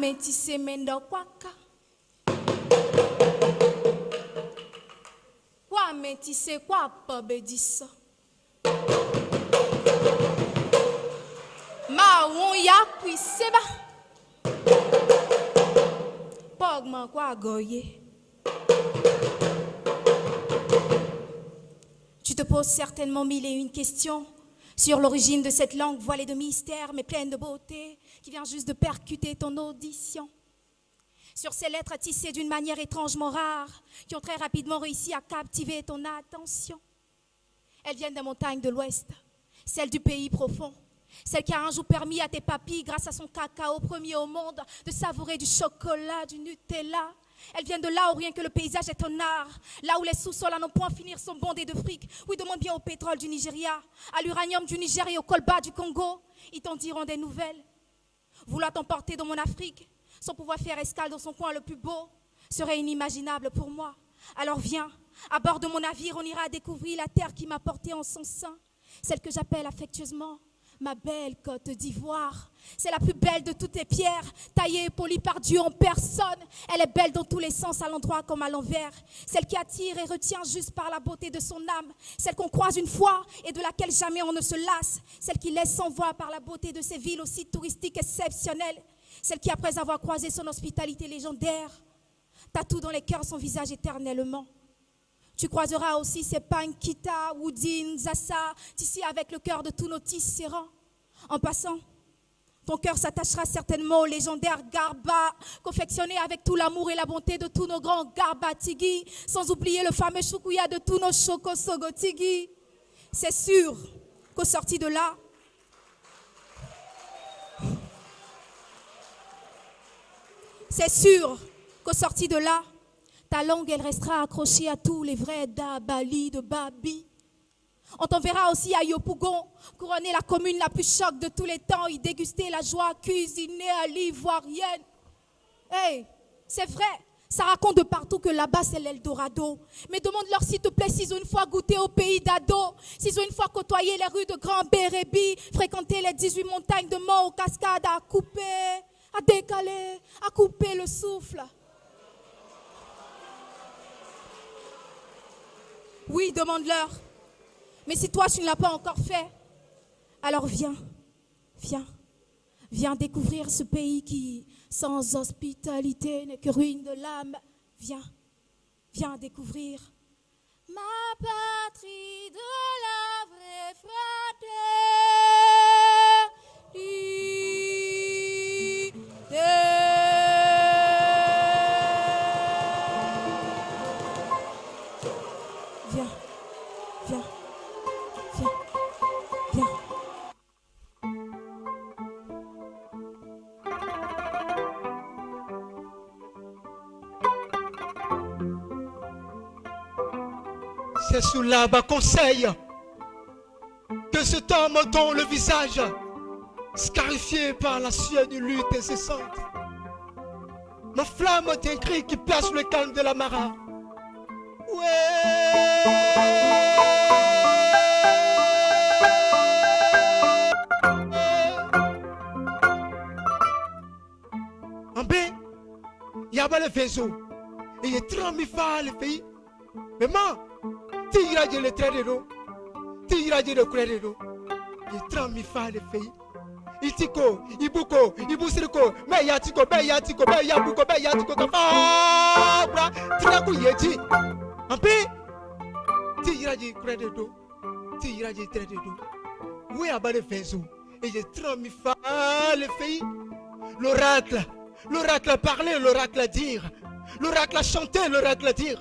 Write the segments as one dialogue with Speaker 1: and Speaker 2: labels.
Speaker 1: metisse mendo kwaka. Kwa metisse kwa pabedissa. Ma won ya seba. Pogman kwa goye. Tu te poses certainement mille et une questions sur l'origine de cette langue voilée de mystère mais pleine de beauté qui vient juste de percuter ton audition. Sur ces lettres tissées d'une manière étrangement rare qui ont très rapidement réussi à captiver ton attention. Elles viennent des montagnes de l'Ouest, celles du pays profond, celle qui a un jour permis à tes papilles, grâce à son cacao premier au monde, de savourer du chocolat, du Nutella. Elles viennent de là où rien que le paysage est un art, là où les sous-sols à non point finir sont bondés de fric, où ils demandent bien au pétrole du Nigeria, à l'uranium du Niger et au colba du Congo. Ils t'en diront des nouvelles. Vouloir t'emporter dans mon Afrique, sans pouvoir faire escale dans son coin le plus beau, serait inimaginable pour moi. Alors viens, à bord de mon navire, on ira découvrir la terre qui m'a portée en son sein, celle que j'appelle affectueusement ma belle Côte d'Ivoire. C'est la plus belle de toutes les pierres, taillée et polie par Dieu en personne. Elle est belle dans tous les sens, à l'endroit comme à l'envers. Celle qui attire et retient juste par la beauté de son âme. Celle qu'on croise une fois et de laquelle jamais on ne se lasse. Celle qui laisse sans voix par la beauté de ses villes aussi touristiques exceptionnelles. Celle qui, après avoir croisé son hospitalité légendaire, tatoue dans les cœurs son visage éternellement. Tu croiseras aussi ces Pankita, Woudine, Zassa, tissés avec le cœur de tous nos tisserands. En passant, ton cœur s'attachera certainement au légendaire Garba, confectionné avec tout l'amour et la bonté de tous nos grands Garbatigi, sans oublier le fameux Choukouya de tous nos Chokosogotigi. C'est sûr qu'au sorti de là, ta langue, elle restera accrochée à tous les vrais Dabali de Babi. On t'enverra aussi à Yopougon, couronner la commune la plus choc de tous les temps, y déguster la joie cuisinée à l'ivoirienne. Hey, c'est vrai, ça raconte de partout que là-bas c'est l'Eldorado. Mais demande-leur s'il te plaît s'ils ont une fois goûté au pays d'Ado, s'ils ont une fois côtoyé les rues de Grand Bérébi, fréquenté les 18 montagnes de Mont aux cascades, à couper, à décaler, à couper le souffle. Oui, demande-leur. Mais si toi, tu ne l'as pas encore fait, alors viens découvrir ce pays qui, sans hospitalité, n'est que ruine de l'âme. Viens découvrir ma patrie de la vraie fraternité. Viens.
Speaker 2: C'est sous là-bas conseil que cet homme dont le visage, scarifié par la sueur d'une lutte incessante, ma flamme d'un cri qui place le calme de la Mara. En B, il y a le vaisseau. Et il y a 30 000 fois le pays. Mais moi, tu iras de le trait de l'eau. Tu iras de le couleur de l'eau. Il y a 30 000 fois le pays. Itiko, Ibuko, Ibusiriko, Meyatiko, Meyatiko, Meyabuko, Meyatiko, Kababra, Tinaku Yeti. En B, tu iras de couleur de l'eau. Tu iras de trait de l'eau. Oui, à bas le vaisseau. Et il y a 30 000 fois le pays. L'oracle a parlé, l'oracle a dire. L'oracle a chanté, l'oracle a dire.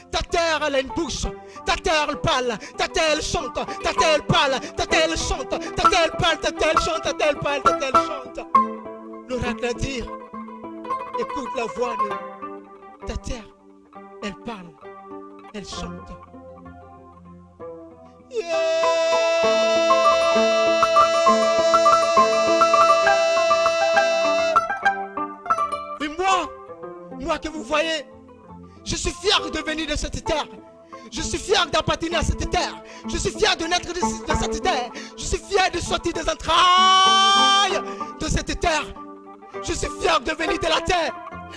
Speaker 2: Ta terre elle a une bouche, ta terre elle parle, ta terre elle chante, ta terre elle parle, ta terre elle chante, ta terre elle parle, ta terre elle chante, ta terre elle parle, ta terre elle chante. L'oracle a dire, écoute la voix de ta terre, elle parle, elle chante. Et moi que vous voyez, je suis fier de venir de cette terre. Je suis fier d'appartenir à cette terre. Je suis fier de naître de cette terre. Je suis fier de sortir des entrailles de cette terre. Je suis fier de venir de la terre,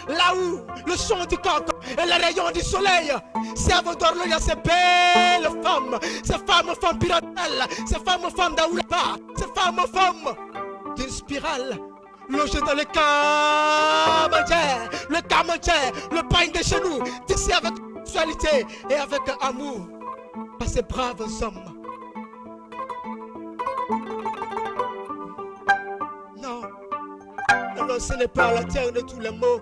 Speaker 2: là où le chant du coq et les rayons du soleil servent d'horloge à ces belles femmes, ces femmes piratelles, ces femmes d'Aoulapa, ces femmes d'une spirale logées dans le camembert, le pain de chez nous, tissé avec sexualité et avec amour par ces braves hommes. Non, alors ce n'est pas la terre de tous les maux,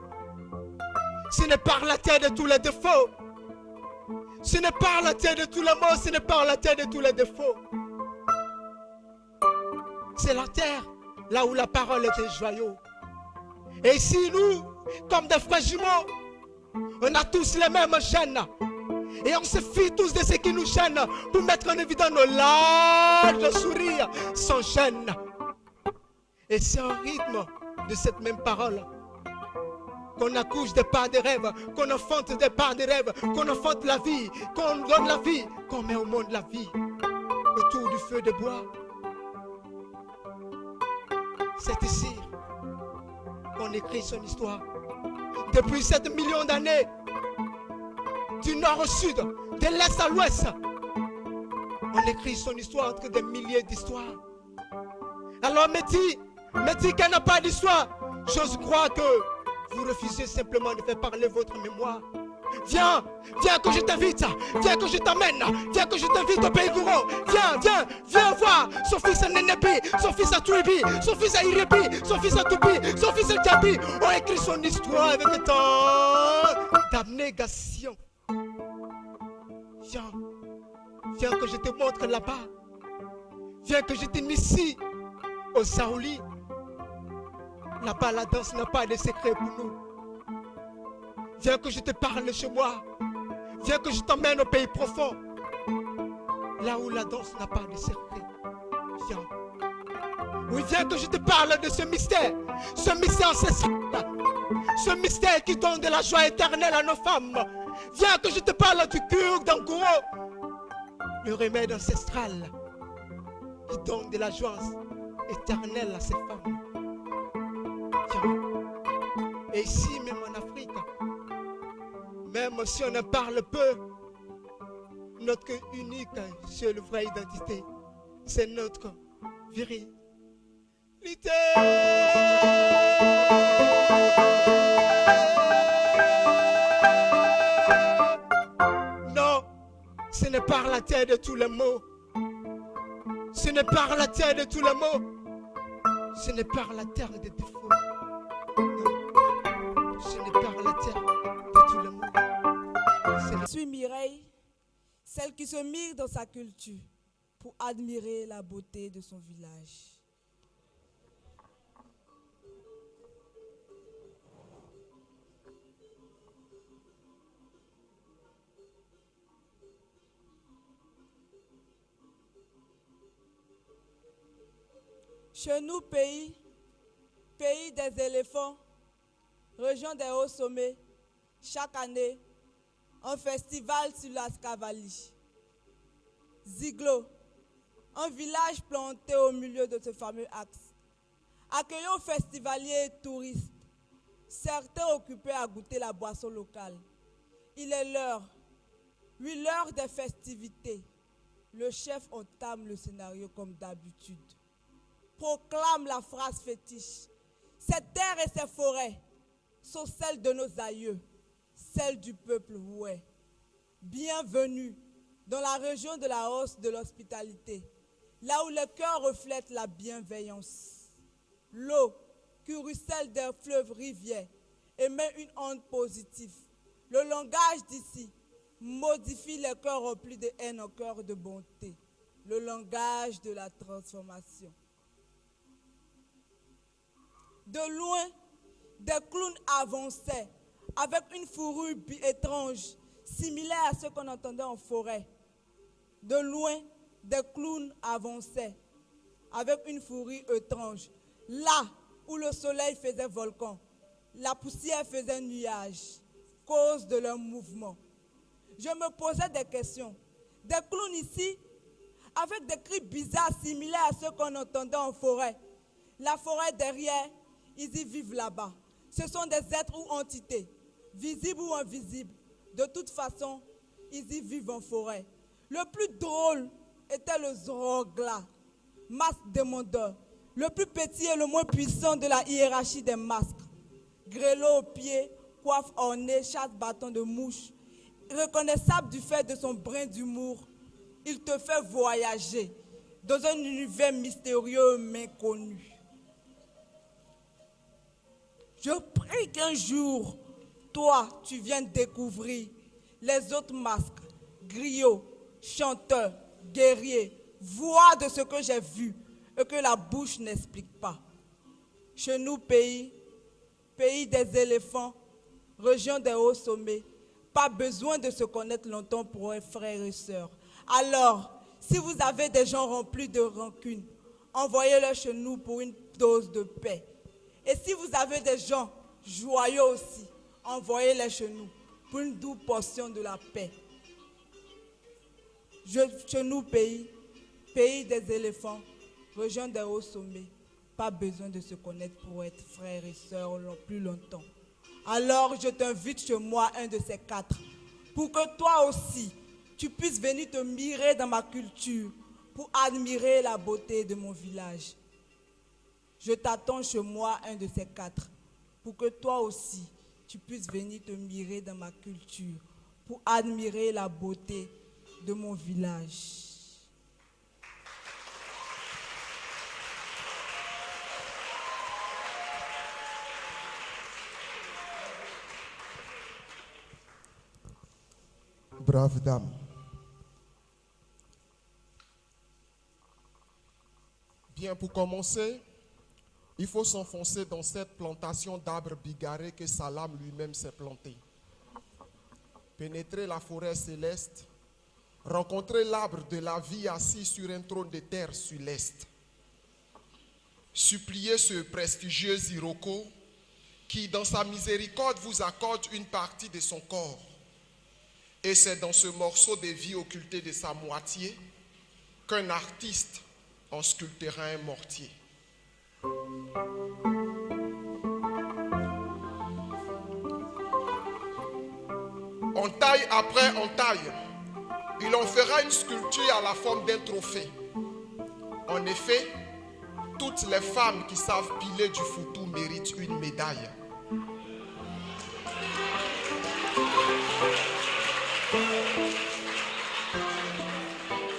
Speaker 2: ce n'est pas la terre de tous les défauts, ce n'est pas la terre de tous les maux, ce n'est pas la terre de tous les défauts. C'est la terre là où la parole est un joyau. Et ici, nous, comme des frères jumeaux, on a tous les mêmes gènes. Et on se fie tous de ce qui nous gêne pour mettre en évidence nos larges sourires sans gêne. Et c'est au rythme de cette même parole qu'on accouche des parts de rêve, qu'on enfante des parts de rêve, qu'on enfante la vie, qu'on donne la vie, qu'on met au monde la vie. Autour du feu de bois. C'est ici qu'on écrit son histoire. Depuis 7 millions d'années, du nord au sud, de l'est à l'ouest, on écrit son histoire entre des milliers d'histoires. Alors Métis qu'elle n'a pas d'histoire, j'ose croire que vous refusez simplement de faire parler votre mémoire. Viens que je t'invite, viens que je t'emmène, viens que je t'invite au pays Gourou. Viens voir son fils à Nénépi, son fils à Touibi, son fils à Iribi, son fils à Toubi, son fils à Djabi. On écrit son histoire avec tant d'abnégation. Viens que je te montre là-bas. Viens que je t'initie au Saouli. Là-bas, la danse n'a pas de secret pour nous. Viens que je te parle chez moi. Viens que je t'emmène au pays profond. Là où la danse n'a pas de secret. Viens. Oui, viens que je te parle de ce mystère ancestral. Ce mystère qui donne de la joie éternelle à nos femmes. Viens que je te parle du cure d'Angouro. Le remède ancestral qui donne de la joie éternelle à ces femmes. Viens. Et ici, même en Afrique, même si on en parle peu, notre unique, seule vraie identité, c'est notre virilité. Non, ce n'est pas la terre de tous les maux. Ce n'est pas la terre de tous les maux. Ce n'est pas la terre des défauts. Non, ce n'est pas la terre de tous les maux.
Speaker 3: Je suis Mireille, celle qui se mire dans sa culture pour admirer la beauté de son village. Chez nous, pays des éléphants, région des hauts sommets, chaque année, un festival sur la Scavalie. Ziglo, un village planté au milieu de ce fameux axe, accueillant festivaliers et touristes, certains occupés à goûter la boisson locale. Il est l'heure, oui, l'heure des festivités. Le chef entame le scénario comme d'habitude. Proclame la phrase fétiche. Cette terre et ces forêts sont celles de nos aïeux, celles du peuple Woué. Bienvenue dans la région de la hausse de l'hospitalité, là où le cœur reflète la bienveillance. L'eau qui ruisselle des fleuves rivières émet une onde positive. Le langage d'ici modifie les cœurs remplis de haine en cœurs de bonté. Le langage de la transformation. De loin, des clowns avançaient avec une fourrure étrange, similaire à ce qu'on entendait en forêt. De loin, des clowns avançaient avec une fourrure étrange. Là où le soleil faisait volcan, la poussière faisait nuage, cause de leur mouvement. Je me posais des questions. Des clowns ici, avec des cris bizarres similaires à ceux qu'on entendait en forêt. La forêt derrière, ils y vivent là-bas. Ce sont des êtres ou entités, visibles ou invisibles. De toute façon, ils y vivent en forêt. Le plus drôle était le Zorogla, masque démondeur, le plus petit et le moins puissant de la hiérarchie des masques. Grelot aux pieds, coiffe ornée, chasse bâton de mouche. Reconnaissable du fait de son brin d'humour, il te fait voyager dans un univers mystérieux mais connu. Je prie qu'un jour, toi, tu viennes découvrir les autres masques, griots, chanteurs, guerriers, voix de ce que j'ai vu et que la bouche n'explique pas. Chez nous, pays des éléphants, région des hauts sommets, pas besoin de se connaître longtemps pour être frères et sœurs. Alors, si vous avez des gens remplis de rancune, envoyez-les chez nous pour une dose de paix. Et si vous avez des gens joyeux aussi, envoyez-les chez nous pour une douce portion de la paix. Chez nous, pays des éléphants, région des hauts sommets, pas besoin de se connaître pour être frères et sœurs plus longtemps. Alors, je t'invite chez moi, un de ces quatre, pour que toi aussi, tu puisses venir te mirer dans ma culture, pour admirer la beauté de mon village. Je t'attends chez moi, un de ces quatre, pour que toi aussi, tu puisses venir te mirer dans ma culture, pour admirer la beauté de mon village.
Speaker 2: Brave dame.
Speaker 4: Bien, pour commencer, il faut s'enfoncer dans cette plantation d'arbres bigarrés que Salam lui-même s'est planté. Pénétrer la forêt céleste, rencontrer l'arbre de la vie assis sur un trône de terre sur l'est. Supplier ce prestigieux Iroko qui, dans sa miséricorde, vous accorde une partie de son corps. Et c'est dans ce morceau de vie occulté de sa moitié qu'un artiste en sculptera un mortier. On taille après on taille. Il en fera une sculpture à la forme d'un trophée. En effet, toutes les femmes qui savent piler du foutou méritent une médaille.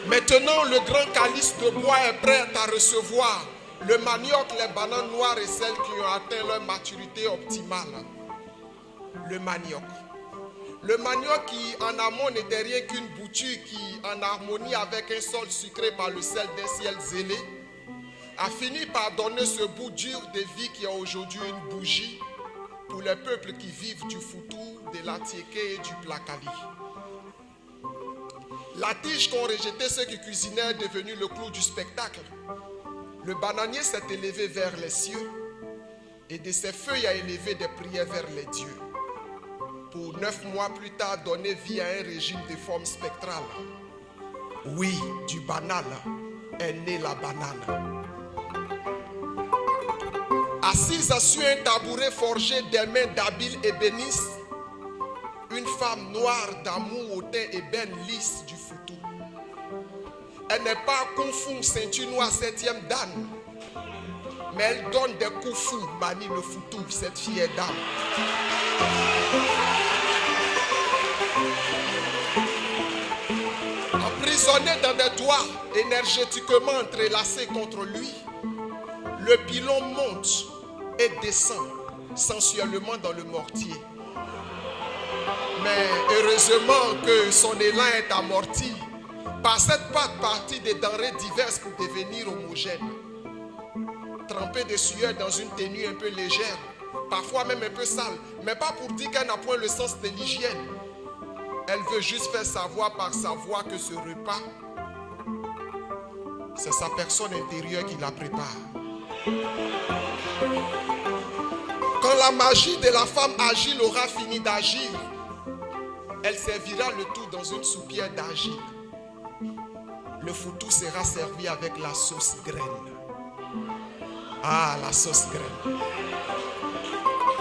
Speaker 4: Maintenant, le grand calice de bois est prêt à recevoir le manioc, les bananes noires et celles qui ont atteint leur maturité optimale. Le manioc. Le manioc qui, en amont, n'était rien qu'une bouture qui, en harmonie avec un sol sucré par le sel d'un ciel zélé, a fini par donner ce bout dur de vie qui est aujourd'hui une bougie pour les peuples qui vivent du foutou, de l'atiéké et du placali. La tige qu'ont rejeté ceux qui cuisinaient est devenue le clou du spectacle. Le bananier s'est élevé vers les cieux et de ses feuilles a élevé des prières vers les dieux. Pour 9 mois plus tard, donner vie à un régime de forme spectrale. Oui, du banal est née la banane. Assise sur un tabouret forgé des mains d'habiles ébénistes, une femme noire d'amour au teint ébène lisse du foutou. Elle n'est pas kung-fu ceinture noire 7e dan, mais elle donne des coups fous, manie le foutou, cette fille est dame. Emprisonnée dans des doigts énergétiquement entrelacés contre lui, le pilon monte et descend sensuellement dans le mortier. Mais heureusement que son élan est amorti par cette pâte partie des denrées diverses pour devenir homogène. Trempée de sueur dans une tenue un peu légère, parfois même un peu sale, mais pas pour dire qu'elle n'a point le sens de l'hygiène. Elle veut juste faire savoir par sa voix que ce repas, c'est sa personne intérieure qui la prépare. Quand la magie de la femme agile aura fini d'agir, elle servira le tout dans une soupière d'argile. Le foutou sera servi avec la sauce graine. Ah, la sauce graine.